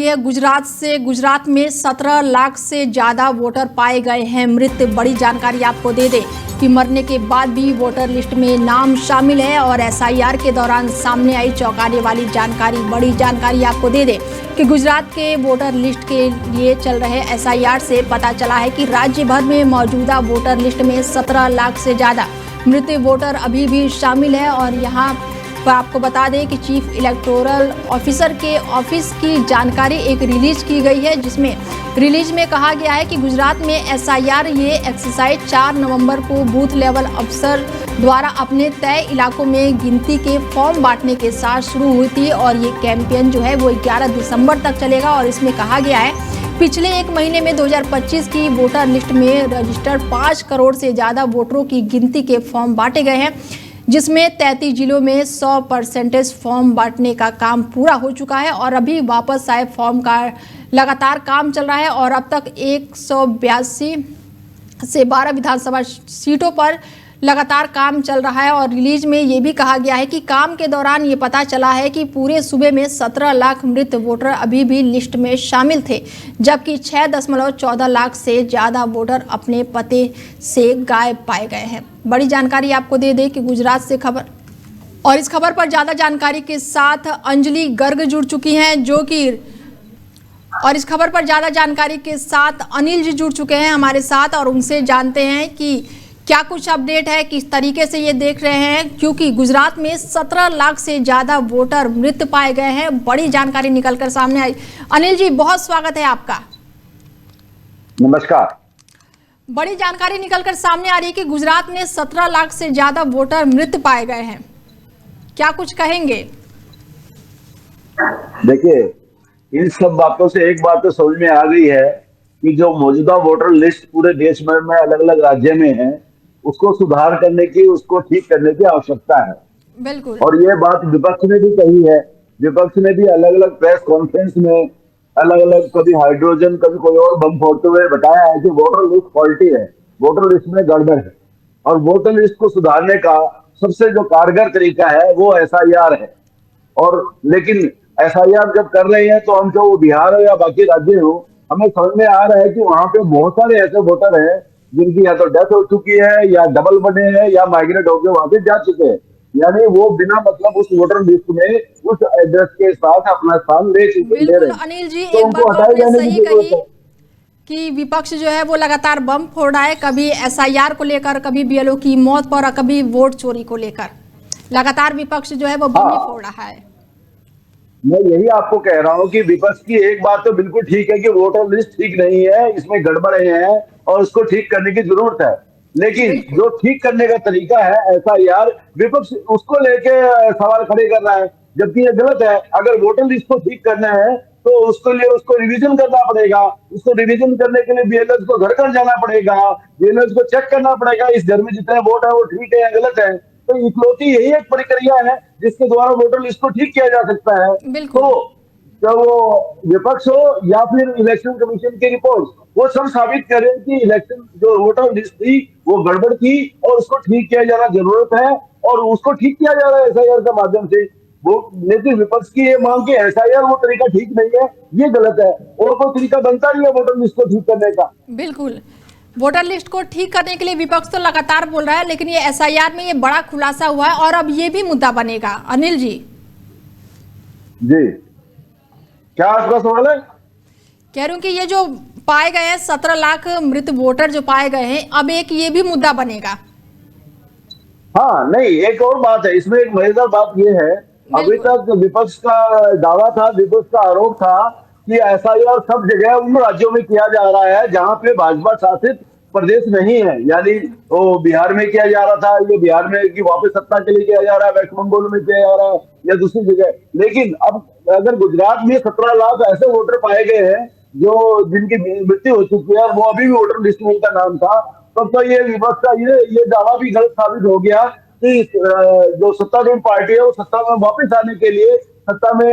है गुजरात से। गुजरात में 17 लाख से ज़्यादा वोटर पाए गए हैं मृत। बड़ी जानकारी आपको दे दें कि मरने के बाद भी वोटर लिस्ट में नाम शामिल है और एसआईआर के दौरान सामने आई चौंकाने वाली जानकारी। बड़ी जानकारी आपको दे दें कि गुजरात के वोटर लिस्ट के लिए चल रहे एसआईआर से पता चला है कि राज्य भर में मौजूदा वोटर लिस्ट में 17 लाख से ज़्यादा मृत वोटर अभी भी शामिल है। और यहाँ पर आपको बता दें कि चीफ इलेक्टोरल ऑफिसर के ऑफिस की जानकारी एक रिलीज की गई है, जिसमें रिलीज में कहा गया है कि गुजरात में एसआईआर ये एक्सरसाइज 4 नवंबर को बूथ लेवल अफसर द्वारा अपने तय इलाकों में गिनती के फॉर्म बांटने के साथ शुरू हुई थी और ये कैंपेन जो है वो 11 दिसंबर तक चलेगा। और इसमें कहा गया है पिछले एक महीने में 2025 की वोटर लिस्ट में रजिस्टर्ड 5 करोड़ से ज़्यादा वोटरों की गिनती के फॉर्म बांटे गए हैं, जिसमें 33 जिलों में 100% फॉर्म बांटने का काम पूरा हो चुका है और अभी वापस आए फॉर्म का लगातार काम चल रहा है। और अब तक 182 से 12 विधानसभा सीटों पर लगातार काम चल रहा है। और रिलीज में ये भी कहा गया है कि काम के दौरान ये पता चला है कि पूरे सूबे में 17 लाख मृत वोटर अभी भी लिस्ट में शामिल थे, जबकि 6.14 लाख से ज़्यादा वोटर अपने पते से गायब पाए गए हैं। बड़ी जानकारी आपको दे दें कि गुजरात से खबर, और इस खबर पर ज़्यादा जानकारी के साथ अंजलि गर्ग जुड़ चुकी हैं और इस खबर पर ज़्यादा जानकारी के साथ अनिल जी जुड़ चुके हैं हमारे साथ, और उनसे जानते हैं कि क्या कुछ अपडेट है, किस तरीके से ये देख रहे हैं, क्योंकि गुजरात में 17 लाख से ज़्यादा वोटर मृत पाए गए हैं। बड़ी जानकारी निकलकर सामने आई। अनिल जी, बहुत स्वागत है आपका। नमस्कार। बड़ी जानकारी निकलकर सामने आ रही है कि गुजरात में 17 लाख से ज़्यादा वोटर मृत पाए गए हैं, क्या कुछ कहेंगे? देखिए, इन सब बातों से एक बात तो समझ में आ गई है कि जो मौजूदा वोटर लिस्ट पूरे देश में अलग अलग राज्य में है, उसको सुधार करने की, उसको ठीक करने की आवश्यकता है। बिल्कुल। और ये बात विपक्ष ने भी कही है। विपक्ष ने भी अलग अलग प्रेस कॉन्फ्रेंस में अलग अलग, कभी हाइड्रोजन कभी कोई और बम फोड़ते हुए बताया है कि वोटर लिस्ट फॉल्टी है, वोटर लिस्ट में गड़बड़ है। और वोटर लिस्ट को सुधारने का सबसे जो कारगर तरीका है वो एसआईआर है। और लेकिन एसआईआर जब कर रहे हैं तो हम जो बिहार हो या बाकी राज्य हो, हमें समझ में आ रहा है कि वहां पे बहुत सारे ऐसे वोटर हैं जिनकी या तो डेथ हो चुकी है या डबल बने हैं या माइग्रेट होकर वहां पे जा चुके हैं, यानी वो बिना मतलब उस वोटर लिस्ट में उस एड्रेस के साथ अपना स्थान ले चुके हैं। बिल्कुल अनिल जी, एक बात तो आपने सही कही कि विपक्ष जो है वो लगातार बम फोड़ रहा है, कभी एसआईआर को लेकर, कभी बीएलओ की मौत पर, कभी वोट चोरी को लेकर। लगातार विपक्ष जो है वो बम ही फोड़ रहा है। मैं यही आपको कह रहा हूं कि विपक्ष की एक बात तो बिल्कुल ठीक है कि वोटर लिस्ट ठीक नहीं है, इसमें गड़बड़े हैं और उसको ठीक करने की जरूरत है। लेकिन जो ठीक करने का तरीका है एसआईआर, विपक्ष उसको लेके सवाल खड़े कर रहा है, जबकि ये गलत है। अगर वोटर लिस्ट को ठीक करना है तो उसके लिए उसको रिवीजन करना पड़ेगा। उसको रिवीजन करने के लिए बीएलओ को घर घर जाना पड़ेगा, बीएलओ को चेक करना पड़ेगा इस घर में जितने वोट है वो ठीक है या गलत है। तो इकलौती यही एक प्रक्रिया है जिसके द्वारा वोटर लिस्ट को ठीक किया जा सकता है। तो जब वो विपक्ष हो या फिर इलेक्शन कमीशन की रिपोर्ट, वो सब साबित करें कि इलेक्शन जो वोटर लिस्ट थी वो गड़बड़ थी और उसको ठीक किया जाना जरूरत है, और उसको ठीक किया जा रहा है एसआईआर के माध्यम से। वो लेकिन विपक्ष की ये मांग कि एसआईआर वो तरीका ठीक नहीं है, ये गलत है। और कोई तरीका बनता नहीं है वोटर लिस्ट को ठीक करने का। बिल्कुल, वोटर लिस्ट को ठीक करने के लिए विपक्ष तो लगातार बोल रहा है, लेकिन ये एसआईआर में ये बड़ा खुलासा हुआ है और अब ये भी मुद्दा बनेगा। अनिल जी जी, क्या आपका सवाल है? कह रही हूँ कि ये जो पाए गए हैं 17 लाख मृत वोटर जो पाए गए हैं, अब एक ये भी मुद्दा बनेगा। हाँ, नहीं, एक और बात है इसमें, एक मजेदार बात ये है, अभी तक विपक्ष का दावा था, विपक्ष का आरोप था कि एसआईआर सब जगह उन राज्यों में किया जा रहा है जहां पे भाजपा शासित प्रदेश नहीं है, यानी वो बिहार में किया जा रहा था, ये बिहार में कि वापस सत्ता के लिए किया जा रहा है, वेस्ट बंगाल में किया जा रहा है या दूसरी जगह। लेकिन अब अगर गुजरात में 17 लाख ऐसे वोटर पाए गए हैं जो जिनकी मृत्यु हो चुकी है, वो अभी भी वोटर लिस्ट में उनका नाम था, तब तो ये विपक्ष का ये दावा भी गलत साबित हो गया कि जो सत्तारूढ़ पार्टी है वो सत्ता में वापस आने के लिए, सत्ता में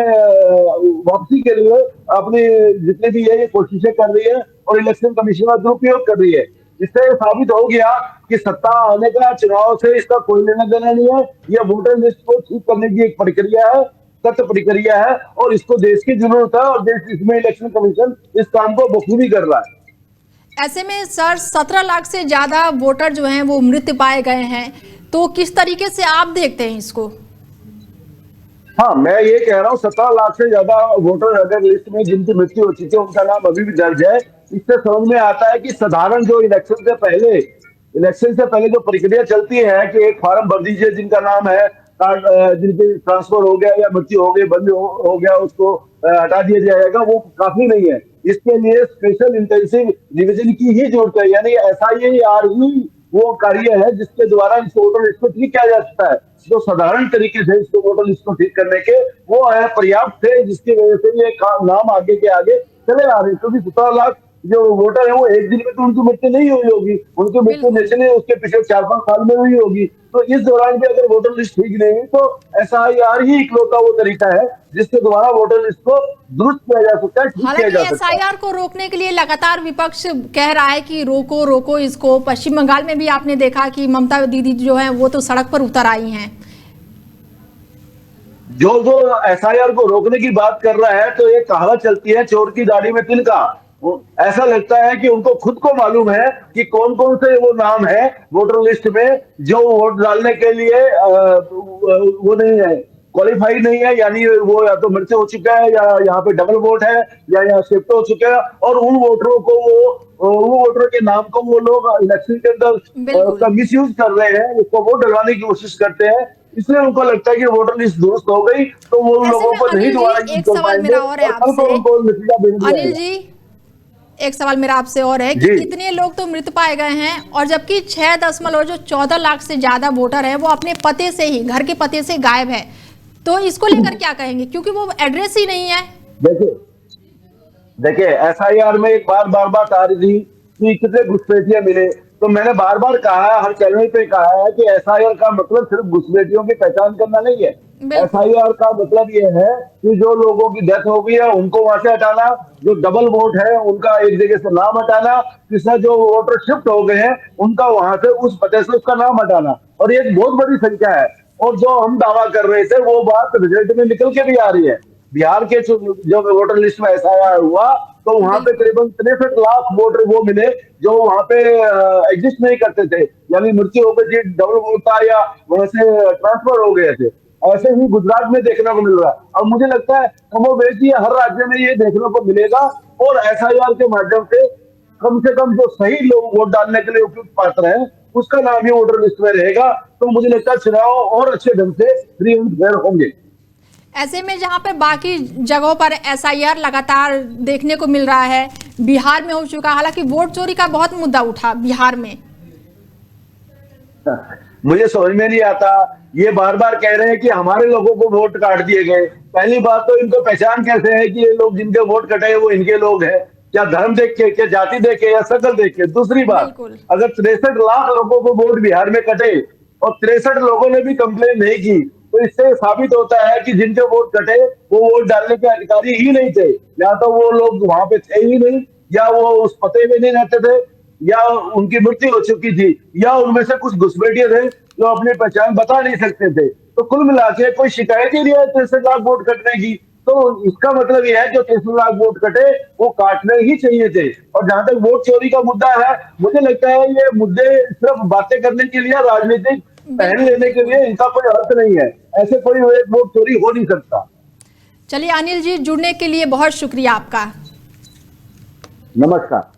वापसी के लिए अपनी जितनी भी ये कोशिशें कर रही है और इलेक्शन कमीशन का दुरुपयोग कर रही है। इससे साबित हो गया कि सत्ता आने का चुनाव से इसका कोई लेना देना नहीं है। यह वोटर लिस्ट को ठीक करने की एक प्रक्रिया है सख्त प्रक्रिया है और इसको देश की जरूरत है और देश इसमें इलेक्शन कमीशन इस काम को बखूबी कर रहा है। ऐसे में सर 17 लाख से ज्यादा वोटर जो हैं वो मृत पाए गए हैं, तो किस तरीके से आप देखते हैं इसको? हाँ, मैं ये कह रहा हूँ 17 लाख से ज्यादा वोटर अगर लिस्ट में जिनकी मृत्यु हो चुकी है उनका नाम अभी भी दर्ज है। इससे समझ में आता है कि साधारण जो इलेक्शन से पहले जो प्रक्रिया चलती है कि एक फॉर्म भर दीजिए जिनका नाम है, जिनकी ट्रांसफर हो गया या मृत्यु हो गई, बंद हो गया, उसको हटा दिया जाएगा, वो काफी नहीं है। इसके लिए स्पेशल इंटेंसिव रिवीजन की ही जरूरत है, यानी SIR ही वो कार्य है जिसके द्वारा इस वोटर लिस्ट को ठीक किया जा सकता है। जो साधारण तरीके से इसको वोटर लिस्ट को ठीक करने के वो है पर्याप्त थे, जिसकी वजह से ये नाम आगे के आगे चले आ रहे हैं। क्योंकि 17 लाख जो वोटर है वो एक दिन में तो उनकी मृत्यु नहीं हुई होगी, उनकी मृत्यु नेशनली उसके पिछले 4-5 साल में हुई होगी। तो इस दौरान भी अगर वोटर लिस्ट ठीक नहीं हुई तो SIR ही इकलौता वो तरीका है जिसके द्वारा वोटर लिस्ट को दुरुस्त किया जा सकता है, ठीक किया जा सकता है। SIR को रोकने के लिए लगातार विपक्ष कह रहा है कि रोको रोको इसको। पश्चिम बंगाल में भी आपने देखा कि ममता दीदी जो है वो तो सड़क पर उतर आई हैं। जो SIR को रोकने की बात कर रहा है तो ये कहावत चलती है, चोर की दाढ़ी में तिनका। ऐसा लगता है कि उनको खुद को मालूम है कि कौन कौन से वो नाम है वोटर लिस्ट में जो वोट डालने के लिए वो नहीं है, क्वालिफाइड नहीं है, यानी वो या तो मृत्यु हो चुका है या यहाँ पे डबल वोट है या यहाँ शिफ्ट हो चुका है, और उन वोटरों को वो वोटर के नाम को वो लोग इलेक्शन के अंदर उसका मिसयूज कर रहे हैं, उसको वोट डलवाने की कोशिश करते हैं। इसलिए उनको लगता है कि वोटर लिस्ट दुरुस्त हो गई तो वो लोगों को नहीं दोबारा एक सवाल मेरा और है आपसे अनिल जी, एक सवाल मेरा आपसे और है कि कितने लोग तो मृत पाए गए हैं और जबकि 6.14 लाख से ज्यादा वोटर है वो अपने पते से ही, घर के पते से गायब है, तो इसको लेकर क्या कहेंगे? क्योंकि वो एड्रेस ही नहीं है। देखिए SIR में एक बार आ रही थी कि कितने घुसपैठिए मिले, तो मैंने बार कहा है, हर चैनल पे कहा है कि SIR का मतलब सिर्फ घुसपैठियों की पहचान करना नहीं है। SIR का मतलब ये है कि जो लोगों की डेथ हो गई है उनको वहां से हटाना, जो डबल वोट है उनका एक जगह से नाम हटाना, किसी जो वोटर शिफ्ट हो गए हैं उनका वहां से उस पते से उसका नाम हटाना, और ये एक बहुत बड़ी संख्या है। और जो हम दावा कर रहे थे वो बात रिजल्ट में निकल के भी आ रही है। बिहार के जो वोटर लिस्ट में SIR हुआ तो वहां पे करीबन 63 लाख वोटर वो मिले जो वहां पे एग्जिस्ट नहीं करते थे, यानी मृत्यु हो गई, डबल वोट था या वहां से ट्रांसफर हो गए थे। ऐसे ही गुजरात में देखने को मिल रहा है और मुझे लगता है कमोबेशी हर राज्य में ये देखने को मिलेगा। और SIR के माध्यम से कम जो सही लोग वोट डालने के लिए उपयुक्त पात्र है उसका नाम ही वोटर लिस्ट में रहेगा, तो मुझे लगता है चुनाव और अच्छे ढंग से फ्री एंड फेयर होंगे। ऐसे में जहां पे बाकी जगहों पर SIR लगातार देखने को मिल रहा है, बिहार में हो चुका, हालांकि वोट चोरी का बहुत मुद्दा उठा बिहार में। मुझे समझ में नहीं आता, ये बार कह रहे हैं कि हमारे लोगों को वोट काट दिए गए। पहली बात तो इनको पहचान कैसे है कि ये लोग जिनके वोट कटे वो इनके लोग हैं? क्या धर्म देख के, क्या जाति देख के, या शक्ल देख के? दूसरी बात, अगर 63 लाख लोगों को वोट बिहार में कटे और 63 लोगों ने भी कंप्लेन नहीं की तो इससे साबित होता है कि जिनके वोट कटे वो वोट डालने के अधिकारी ही नहीं थे, या तो वो लोग वहां पे थे ही नहीं, या वो उस पते में नहीं रहते थे, या उनकी मृत्यु हो चुकी थी, या उनमें से कुछ घुसपैठिए थे जो अपनी पहचान बता नहीं सकते थे। तो कुल मिला के कोई शिकायत ही नहीं है 63 लाख वोट कटने की। तो इसका मतलब यह है जो 63 लाख वोट कटे वो काटने ही चाहिए थे। और जहां तक वोट चोरी का मुद्दा है, मुझे लगता है ये मुद्दे सिर्फ बातें करने के लिए, राजनीतिक पहल लेने के लिए, इनका कोई अर्थ नहीं है। ऐसे कोई वोट चोरी हो नहीं सकता। चलिए अनिल जी, जुड़ने के लिए बहुत शुक्रिया आपका। नमस्कार।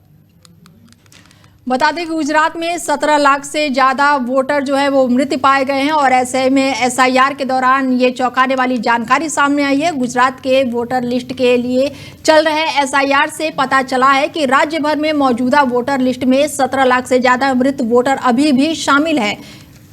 बता दें कि गुजरात में 17 लाख से ज़्यादा वोटर जो है वो मृत पाए गए हैं और ऐसे में SIR के दौरान ये चौंकाने वाली जानकारी सामने आई है। गुजरात के वोटर लिस्ट के लिए चल रहे SIR से पता चला है कि राज्य भर में मौजूदा वोटर लिस्ट में 17 लाख से ज़्यादा मृत वोटर अभी भी शामिल है।